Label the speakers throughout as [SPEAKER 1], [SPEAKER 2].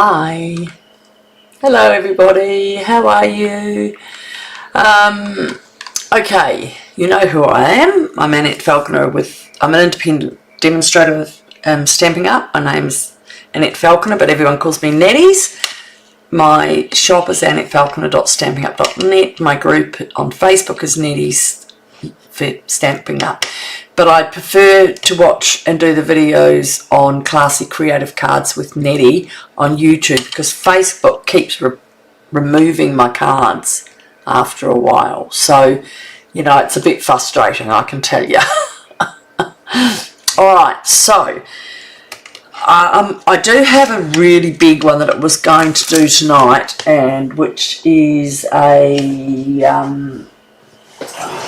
[SPEAKER 1] Hi, hello everybody, how are you? Okay, you know who I am. I'm Annette Falconer I'm an independent demonstrator with Stampin' Up. My name's Annette Falconer, but everyone calls me Netties. My shop is annettefalconer.stampinup.net. My group on Facebook is Netties for Stampin' Up. But I prefer to watch and do the videos on Classy Creative Cards with Nettie on YouTube, because Facebook keeps removing my cards after a while. So, you know, it's a bit frustrating, I can tell you. Alright, so I do have a really big one that I was going to do tonight, and which is a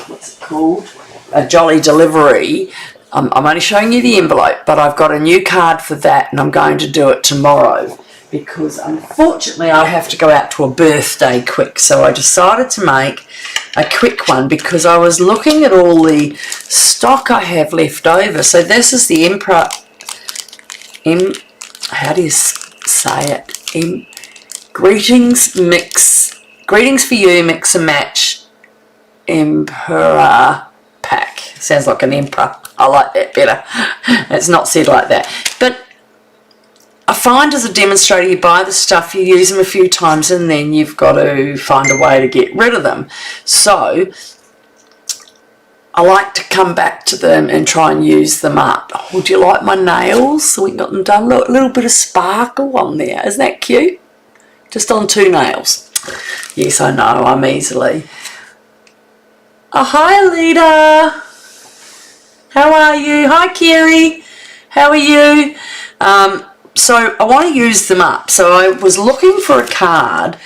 [SPEAKER 1] what's it called? A Jolly Delivery. I'm only showing you the envelope, but I've got a new card for that, and I'm going to do it tomorrow because unfortunately I have to go out to a birthday quick. So I decided to make a quick one because I was looking at all the stock I have left over. So this is the Emperor, how do you say it? Greetings for you, mix and match Emperor pack. Sounds like an emperor. I like that better. It's not said like that. But I find as a demonstrator, you buy the stuff, you use them a few times, and then you've got to find a way to get rid of them. So I like to come back to them and try and use them up. Oh, do you like my nails? So we got them done. Look, a little bit of sparkle on there. Isn't that cute? Just on 2 nails. Yes, I know, I'm easily. Oh, hi, Alita. How are you? Hi, Kerry. How are you? So I want to use them up. So I was looking for a card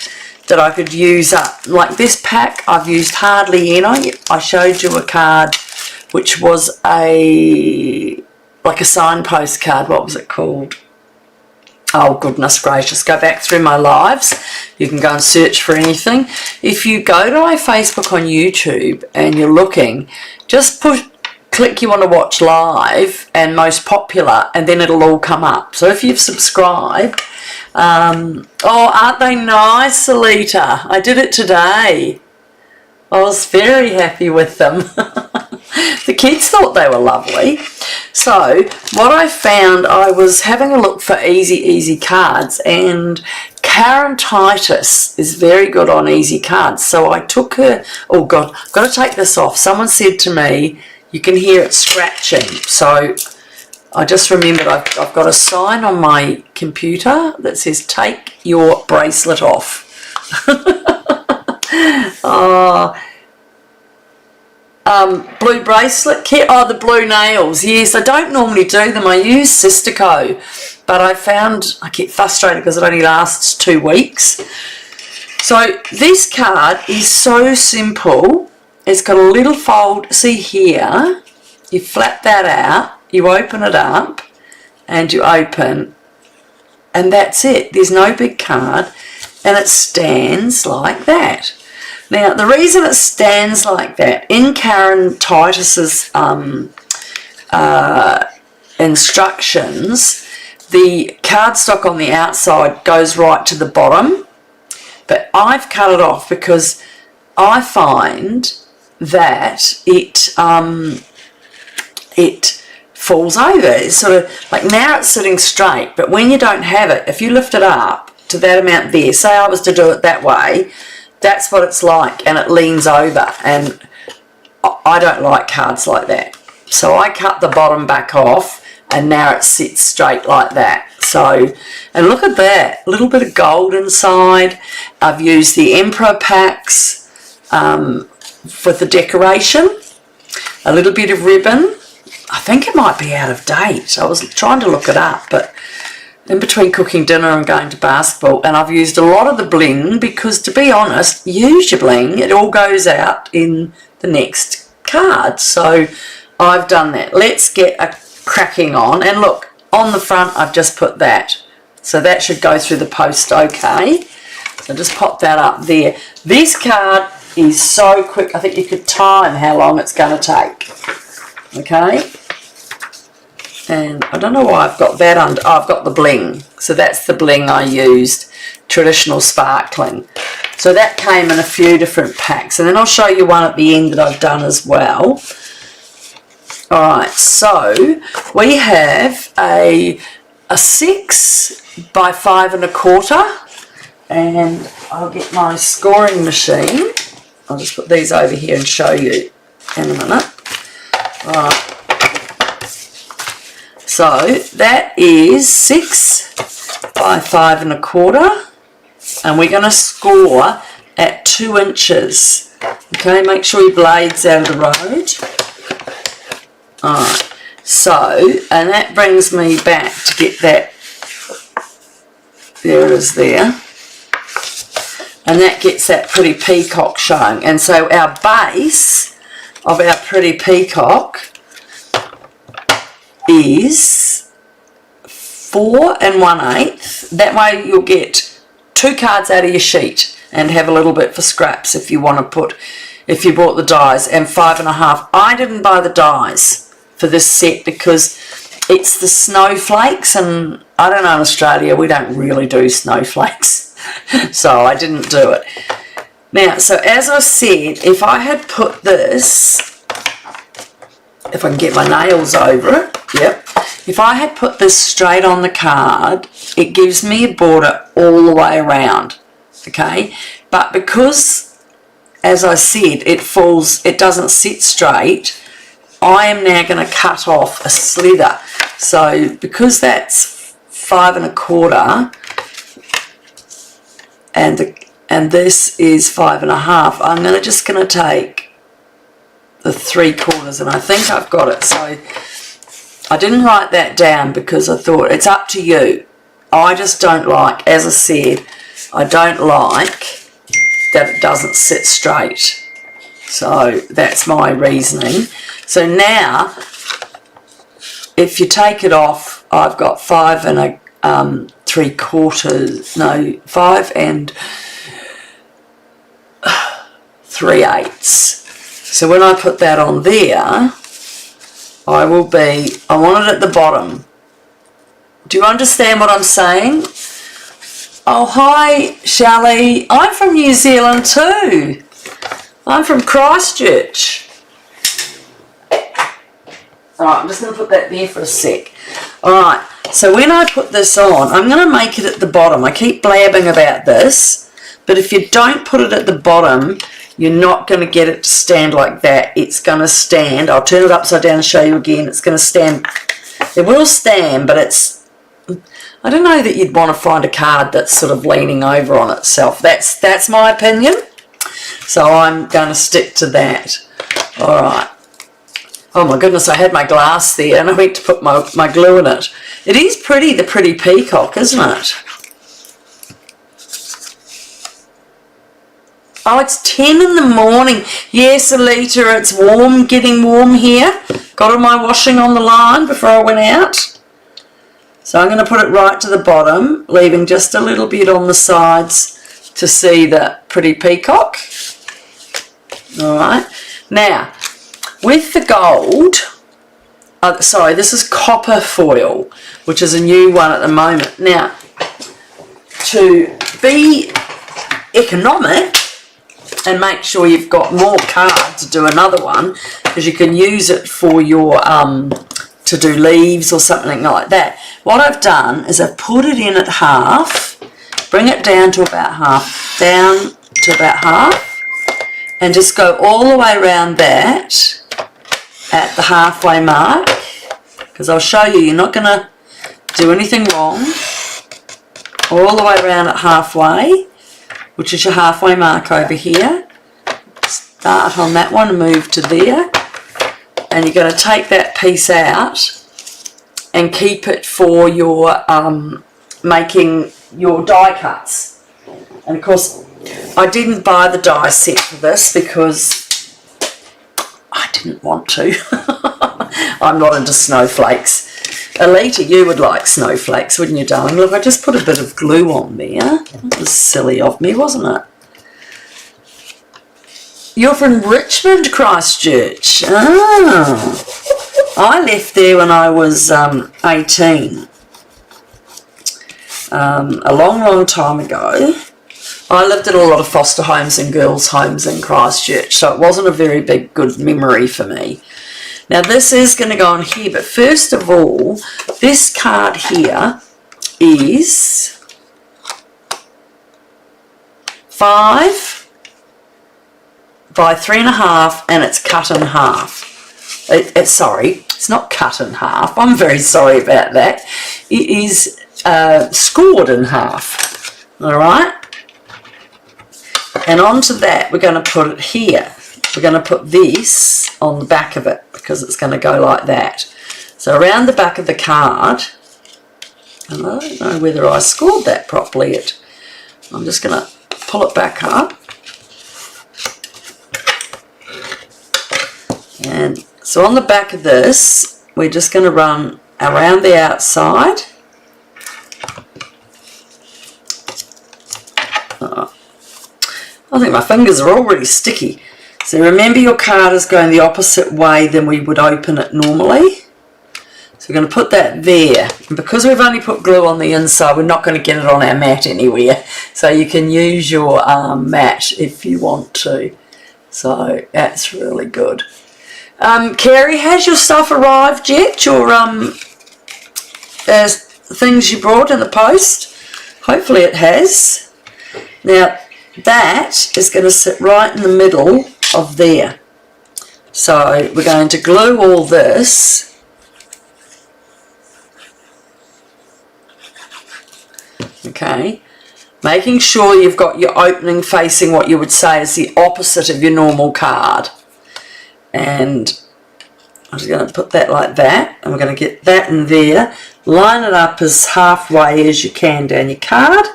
[SPEAKER 1] that I could use up. Like this pack, I've used hardly any. I showed you a card which was like a signpost card. What was it called? Oh, goodness gracious. Go back through my lives. You can go and search for anything. If you go to my Facebook on YouTube and you're looking, just click you want to watch live and most popular, and then it'll all come up. So if you've subscribed, oh, aren't they nice, Alita? I did it today. I was very happy with them. The kids thought they were lovely. So what I found, I was having a look for easy cards, and Karen Titus is very good on easy cards. So I took her, oh God, I've got to take this off. Someone said to me, you can hear it scratching. So I just remembered I've got a sign on my computer that says, take your bracelet off. Blue bracelet kit. Oh, the blue nails. Yes, I don't normally do them. I use Sisterco, but I found I get frustrated because it only lasts 2 weeks. So this card is so simple. It's got a little fold. See here, you flap that out, you open it up, and you open, and that's it. There's no big card, and it stands like that. Now, the reason it stands like that, in Karen Titus's instructions, the cardstock on the outside goes right to the bottom, but I've cut it off because I find that it falls over. It's sort of like, now it's sitting straight, but when you don't have it, if you lift it up to that amount there, say I was to do it that way, that's what it's like, and it leans over, and I don't like cards like that. So I cut the bottom back off, and now it sits straight like that. So, and look at that, a little bit of gold inside. I've used the Emperor packs for the decoration, a little bit of ribbon. I think it might be out of date. I was trying to look it up, but in between cooking dinner and going to basketball, and I've used a lot of the bling because, to be honest, use your bling, it all goes out in the next card. So I've done that. Let's get a cracking on, and look, on the front I've just put that. So that should go through the post okay. So just pop that up there. This card is so quick, I think you could time how long it's going to take. Okay. And I don't know why I've got that under. Oh, I've got the bling. So that's the bling I used, traditional sparkling. So that came in a few different packs. And then I'll show you one at the end that I've done as well. Alright, so we have a 6 by 5 1/4. And I'll get my scoring machine. I'll just put these over here and show you in a minute. Alright. So that is 6 by 5 1/4, and we're going to score at 2 inches. Okay, make sure your blade's out of the road. Alright, so, and that brings me back to get that, there it is there, and that gets that pretty peacock showing. And so our base of our pretty peacock is 4 1/8. That way you'll get 2 cards out of your sheet and have a little bit for scraps if you want to put, if you bought the dies, and 5 1/2. I didn't buy the dies for this set because it's the snowflakes, and I don't know, in Australia we don't really do snowflakes, so I didn't do it. Now, so as I said, if I had put this, if I can get my nails over it, yep. If I had put this straight on the card, it gives me a border all the way around, okay? But because, as I said, it falls, it doesn't sit straight, I am now going to cut off a slither. So because that's 5 1/4, and this is 5 1/2, I'm just going to take the 3/4, and I think I've got it. So I didn't write that down because I thought it's up to you. I just don't like, as I said, I don't like that it doesn't sit straight. So that's my reasoning. So now, if you take it off, I've got 5 3/4, no, 5 3/8. So when I put that on there, I want it at the bottom. Do you understand what I'm saying? Oh, hi, Shelley. I'm from New Zealand too. I'm from Christchurch. Alright, I'm just going to put that there for a sec. Alright, so when I put this on, I'm going to make it at the bottom. I keep blabbing about this, but if you don't put it at the bottom, you're not going to get it to stand like that. It's going to stand. I'll turn it upside down and show you again. It's going to stand. It will stand, but it's, I don't know that you'd want to find a card that's sort of leaning over on itself. That's my opinion. So I'm going to stick to that. All right. Oh my goodness, I had my glass there and I went to put my glue in it. It is pretty, the pretty peacock, isn't it? Oh, it's 10 in the morning. Yes, Alita, it's warm, getting warm here. Got all my washing on the line before I went out. So I'm going to put it right to the bottom, leaving just a little bit on the sides to see the pretty peacock. All right. Now, with the gold, sorry, this is copper foil, which is a new one at the moment. Now, to be economic and make sure you've got more card to do another one, because you can use it for your to do leaves or something like that. What I've done is I've put it in at half, bring it down to about half, and just go all the way around that at the halfway mark, because I'll show you, you're not going to do anything wrong. All the way around at halfway, which is your halfway mark over here. Start on that one and move to there, and you're going to take that piece out and keep it for your making your die cuts. And of course I didn't buy the die set for this because I didn't want to. I'm not into snowflakes. Alita, you would like snowflakes, wouldn't you, darling? Look, I just put a bit of glue on there. That was silly of me, wasn't it? You're from Richmond, Christchurch. Oh, I left there when I was 18. A long time ago. I lived in a lot of foster homes and girls' homes in Christchurch, so it wasn't a very big good memory for me. Now this is going to go on here, but first of all, this card here is 5 by 3.5, and it's cut in half. Sorry, it's not cut in half. I'm very sorry about that. It is scored in half. All right. And onto that, we're going to put it here. We're going to put this on the back of it because it's going to go like that. So around the back of the card, and I don't know whether I scored that properly yet. I'm just going to pull it back up. And so on the back of this, we're just going to run around the outside. I think my fingers are already sticky. So remember, your card is going the opposite way than we would open it normally. So we're going to put that there. And because we've only put glue on the inside, we're not going to get it on our mat anywhere. So you can use your mat if you want to. So that's really good. Carrie, has your stuff arrived yet? Your things you brought in the post? Hopefully it has. Now, that is going to sit right in the middle of there. So we're going to glue all this. Okay. Making sure you've got your opening facing what you would say is the opposite of your normal card. And I'm just going to put that like that. And we're going to get that in there. Line it up as halfway as you can down your card.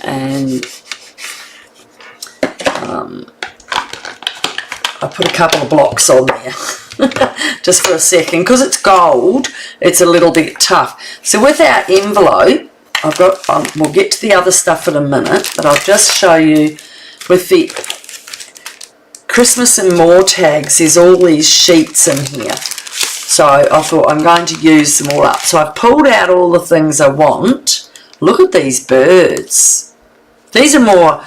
[SPEAKER 1] And I put a couple of blocks on there just for a second because it's gold. It's a little bit tough. So with our envelope, I've got. We'll get to the other stuff in a minute, but I'll just show you with the Christmas and more tags. There's all these sheets in here, so I thought I'm going to use them all up. So I've pulled out all the things I want. Look at these birds. These are more.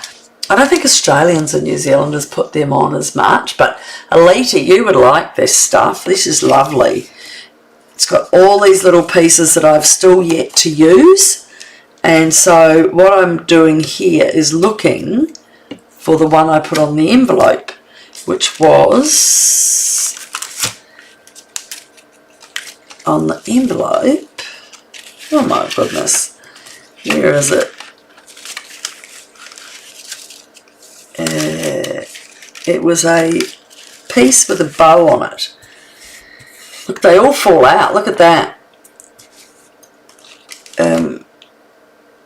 [SPEAKER 1] I don't think Australians and New Zealanders put them on as much, but Alita, you would like this stuff. This is lovely. It's got all these little pieces that I've still yet to use. And so what I'm doing here is looking for the one I put on the envelope, which was on the envelope. Oh my goodness. Where is it? It was a piece with a bow on it. Look, they all fall out. Look at that.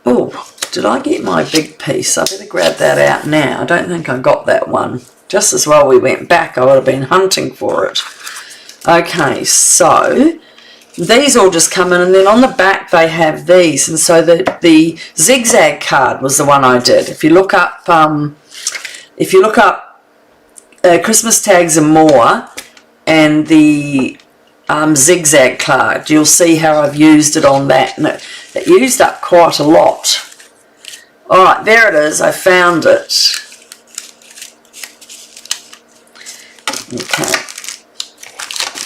[SPEAKER 1] Oh, did I get my big piece? I better grab that out now. I don't think I got that one. Just as well we went back, I would have been hunting for it. Okay, so these all just come in, and then on the back they have these. And so the zigzag card was the one I did. If you look up Christmas tags and more, and the zigzag card, you'll see how I've used it on that, and it used up quite a lot. Alright, there it is. I found it. Okay.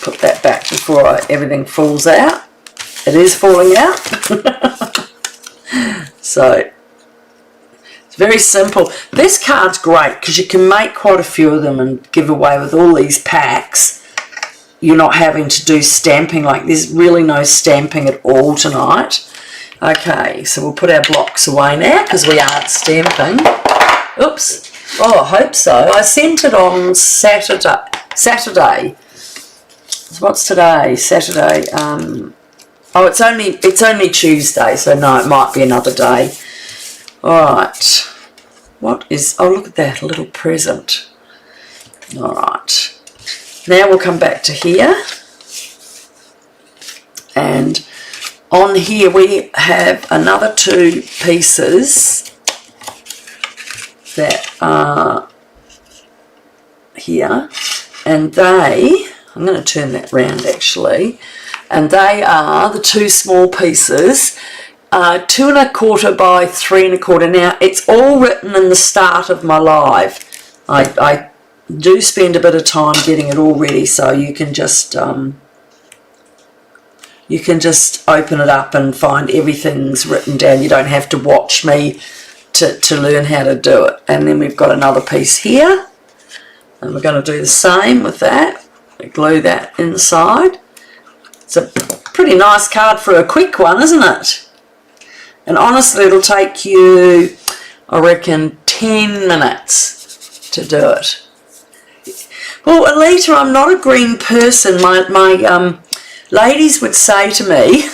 [SPEAKER 1] Put that back before everything falls out. It is falling out. So it's very simple. This card's great because you can make quite a few of them and give away with all these packs. You're not having to do stamping. Like, there's really no stamping at all tonight. Okay, so we'll put our blocks away now because we aren't stamping. Oops. Oh, I hope so. I sent it on Saturday. So what's today? Saturday. Oh, it's only Tuesday, so no, it might be another day. All right. What is? Oh, look at that, a little present. All right. Now we'll come back to here, and on here we have another two pieces that are here, and they, I'm going to turn that round actually, and they are the 2 small pieces, 2 1/4 by 3 1/4. Now it's all written in the start of my live. I do spend a bit of time getting it all ready, so you can just open it up and find everything's written down. You don't have to watch me to learn how to do it. And then we've got another piece here, and we're going to do the same with that. We glue that inside. It's a pretty nice card for a quick one, isn't it? And honestly, it'll take you, I reckon, 10 minutes to do it. Well, Alita, I'm not a green person. My ladies would say to me,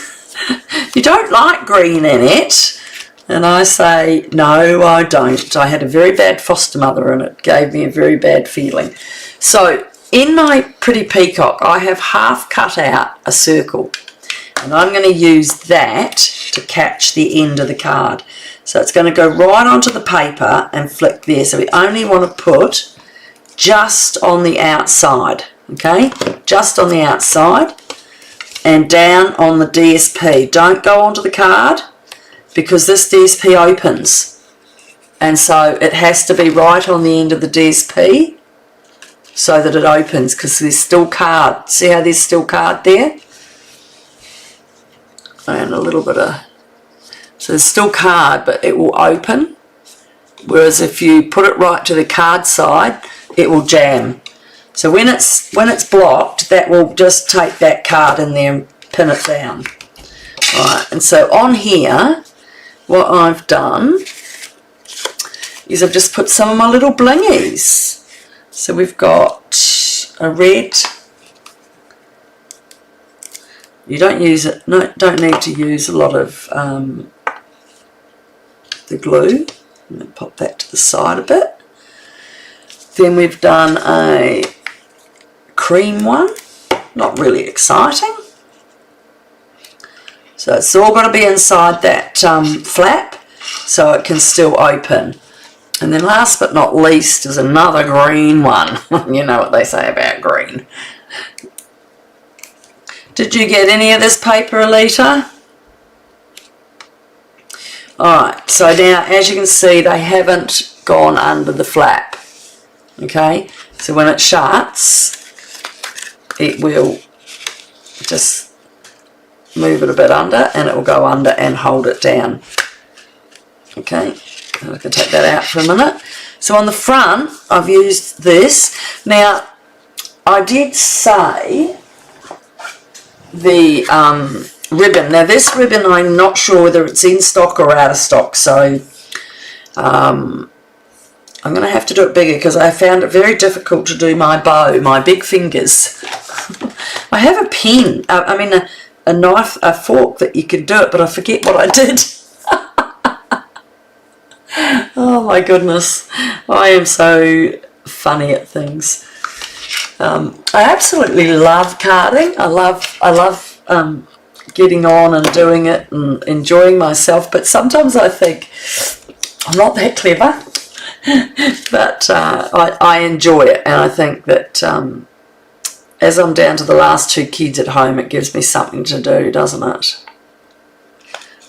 [SPEAKER 1] you don't like green, Annette. And I say, no, I don't. I had a very bad foster mother and it gave me a very bad feeling. So in my pretty peacock, I have half cut out a circle. And I'm going to use that to catch the end of the card. So it's going to go right onto the paper and flick there. So we only want to put just on the outside, okay? Just on the outside and down on the DSP. Don't go onto the card because this DSP opens. And so it has to be right on the end of the DSP so that it opens, because there's still card. See how there's still card there? And a little bit of, so there's still card, but it will open, whereas if you put it right to the card side, it will jam. So when it's blocked, that will just take that card in there and pin it down. Right, and so on here, what I've done is I've just put some of my little blingies. So we've got a red. You don't use it, no, don't need to use a lot of the glue. I'm going to pop that to the side a bit. Then we've done a cream one, not really exciting. So it's all got to be inside that flap so it can still open. And then last but not least is another green one. You know what they say about green. Did you get any of this paper, Alita? Alright, so now as you can see, they haven't gone under the flap. Okay, so when it shuts, it will just move it a bit under and it will go under and hold it down. Okay, I can take that out for a minute. So on the front, I've used this. Now, I did say the ribbon. Now this ribbon, I'm not sure whether it's in stock or out of stock, so I'm going to have to do it bigger because I found it very difficult to do my bow, my big fingers. I have a pen, I mean a knife, a fork that you could do it, but I forget what I did. Oh my goodness, I am so funny at things. I absolutely love carding. I love getting on and doing it and enjoying myself, but sometimes I think I'm not that clever. But I enjoy it, and I think that as I'm down to the last 2 kids at home, it gives me something to do, doesn't it?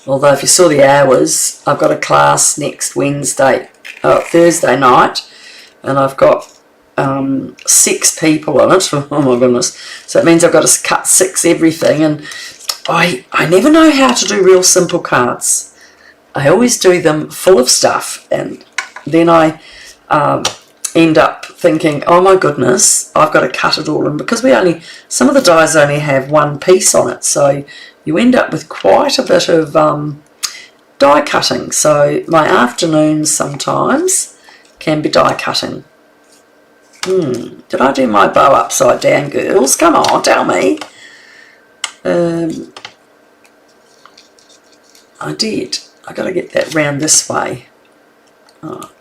[SPEAKER 1] Although if you saw the hours, I've got a class next Thursday night, and I've got 6 people on it. Oh my goodness. So it means I've got to cut 6 everything, and I never know how to do real simple cards. I always do them full of stuff, and then I end up thinking, oh my goodness, I've got to cut it all. And because some of the dies only have 1 piece on it, so you end up with quite a bit of die cutting. So my afternoons sometimes can be die cutting. Did I do my bow upside down, girls? Come on, tell me. I did. I got to get that round this way. Oh.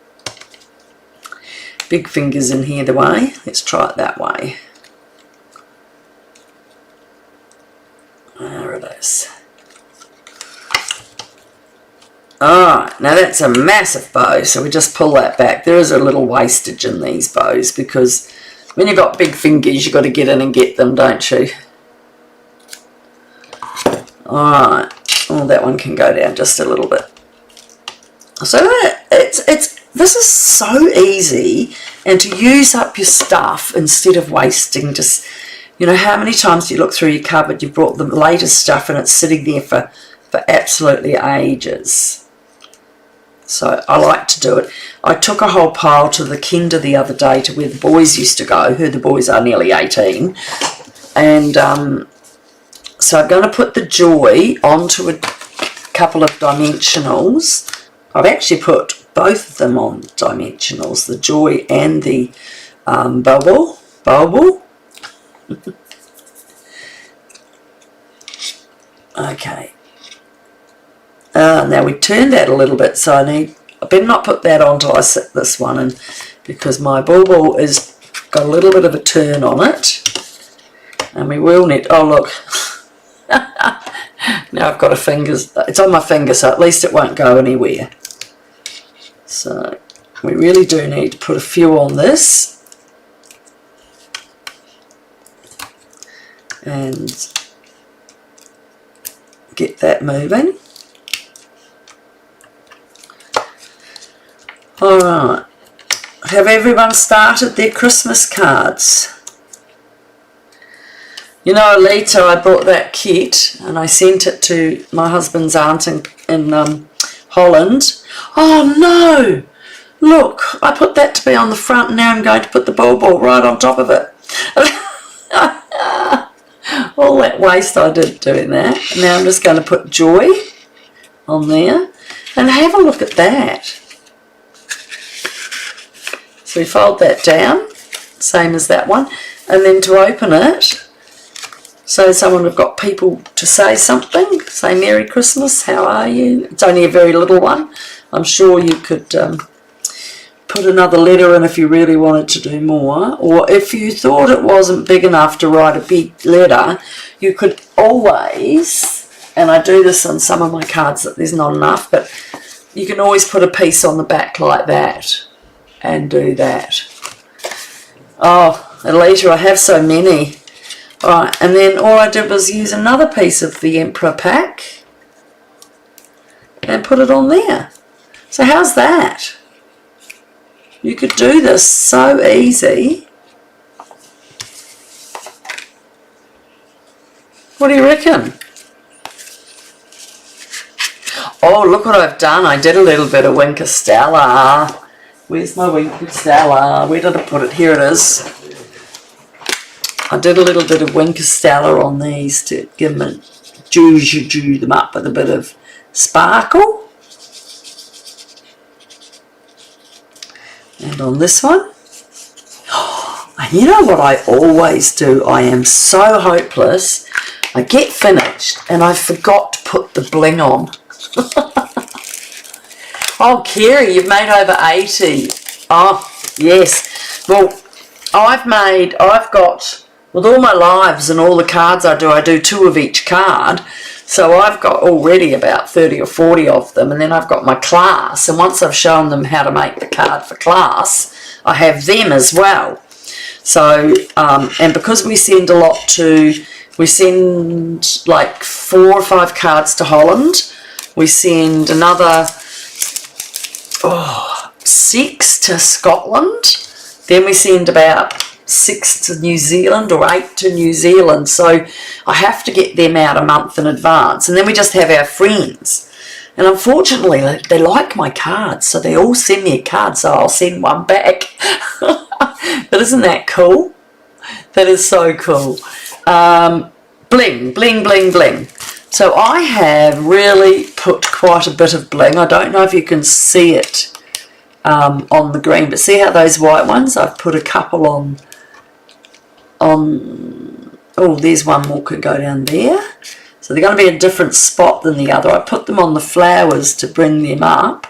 [SPEAKER 1] Big fingers in here the way. Let's try it that way. There it is. Alright, now that's a massive bow, so we just pull that back. There is a little wastage in these bows because when you've got big fingers, you've got to get in and get them, don't you? Alright, oh, that one can go down just a little bit. So this is so easy, and to use up your stuff instead of wasting. Just, you know, how many times do you look through your cupboard, you've brought the latest stuff and it's sitting there for absolutely ages. So I like to do it. I took a whole pile to the kinder the other day, to where the boys used to go, who the boys are nearly 18, and so I'm going to put the Joy onto a couple of dimensionals. I've actually put both of them on dimensionals, the Joy and the Bubble. Okay. Now we turned that a little bit, so I better not put that on till I sit this one in, because my Bubble is got a little bit of a turn on it, and we will need. Oh look. Now I've got a fingers, it's on my finger, so at least it won't go anywhere. So we really do need to put a few on this, and get that moving. Alright, have everyone started their Christmas cards? You know, later I bought that kit and I sent it to my husband's aunt in Holland. Oh no! Look, I put that to be on the front, and now I'm going to put the ball right on top of it. All that waste I did doing that. Now I'm just going to put Joy on there, and have a look at that. So we fold that down, same as that one, and then to open it, so someone have got people to say something, say Merry Christmas, how are you? It's only a very little one. I'm sure you could put another letter in if you really wanted to do more, or if you thought it wasn't big enough to write a big letter, you could always, and I do this on some of my cards that there's not enough, but you can always put a piece on the back like that and do that. Oh, and later I have so many. Alright, and then all I did was use another piece of the Emperor pack and put it on there. So how's that? You could do this so easy. What do you reckon? Oh, look what I've done. I did a little bit of Winker Stella. Where's my Winker Stella? Where did I put it? Here it is. I did a little bit of Winker Stella on these to give them juice them up with a bit of sparkle. And on this one, you know what I always do? I am so hopeless. I get finished and I forgot to put the bling on. Oh, Kerry, you've made over 80. Oh, yes. Well, I've got, with all my lives and all the cards I do 2 of each card. So I've got already about 30 or 40 of them, and then I've got my class, and once I've shown them how to make the card for class, I have them as well. So, and because we send a lot we send like 4 or 5 cards to Holland, we send another 6 to Scotland, then we send about 6 to New Zealand or 8 to New Zealand, so I have to get them out a month in advance, and then we just have our friends, and unfortunately they like my cards, so they all send me a card, so I'll send one back. But isn't that cool? That is so cool. Bling, bling, bling, bling. So I have really put quite a bit of bling. I don't know if you can see it on the green, but see how those white ones, I've put a couple on, oh, there's one more could go down there. So they're going to be a different spot than the other. I put them on the flowers to bring them up.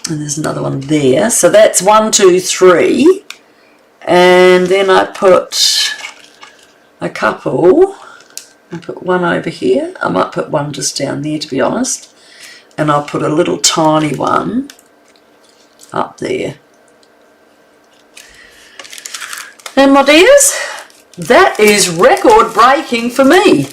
[SPEAKER 1] And there's another one there. So that's 1, 2, 3. And then I put a couple. I put one over here. I might put one just down there, to be honest. And I'll put a little tiny one up there. And my dears, that is record breaking for me,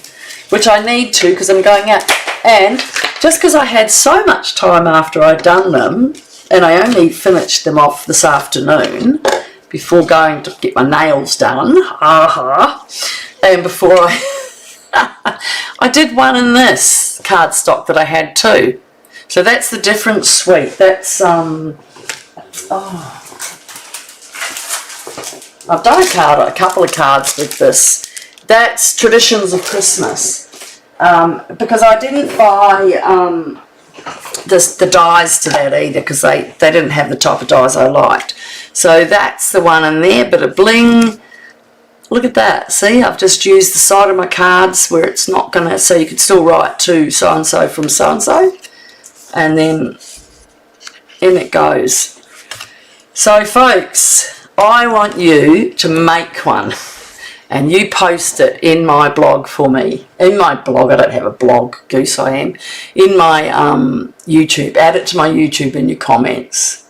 [SPEAKER 1] which I need to because I'm going out. And just because I had so much time after I'd done them, and I only finished them off this afternoon before going to get my nails done, and before I did one in this cardstock that I had too. So that's the different suite. That's I've done a couple of cards with this. That's Traditions of Christmas. Because I didn't buy the dies to that either, because they didn't have the type of dies I liked. So that's the one in there, bit of bling. Look at that. See, I've just used the side of my cards where it's not going to, so you could still write to so-and-so from so-and-so. And then in it goes. So folks, I want you to make one and you post it in my blog for me. In my blog, I don't have a blog, goose I am. In my YouTube, add it to my YouTube in your comments.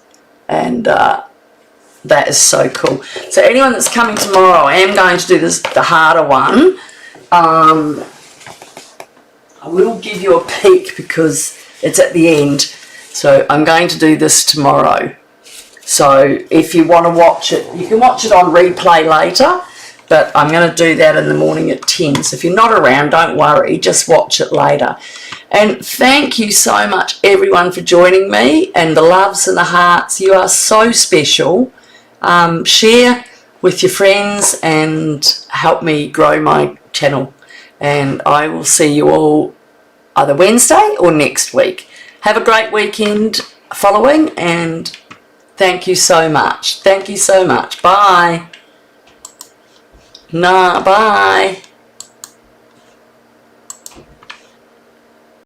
[SPEAKER 1] And that is so cool. So anyone that's coming tomorrow, I am going to do this, the harder one. I will give you a peek because it's at the end. So I'm going to do this tomorrow. So if you want to watch it, you can watch it on replay later, but I'm going to do that in the morning at 10. So if you're not around, don't worry, just watch it later. And thank you so much everyone for joining me, and the loves and the hearts. You are so special. Share with your friends and help me grow my channel. And I will see you all either Wednesday or next week. Have a great weekend following, and thank you so much. Thank you so much. Bye. Bye.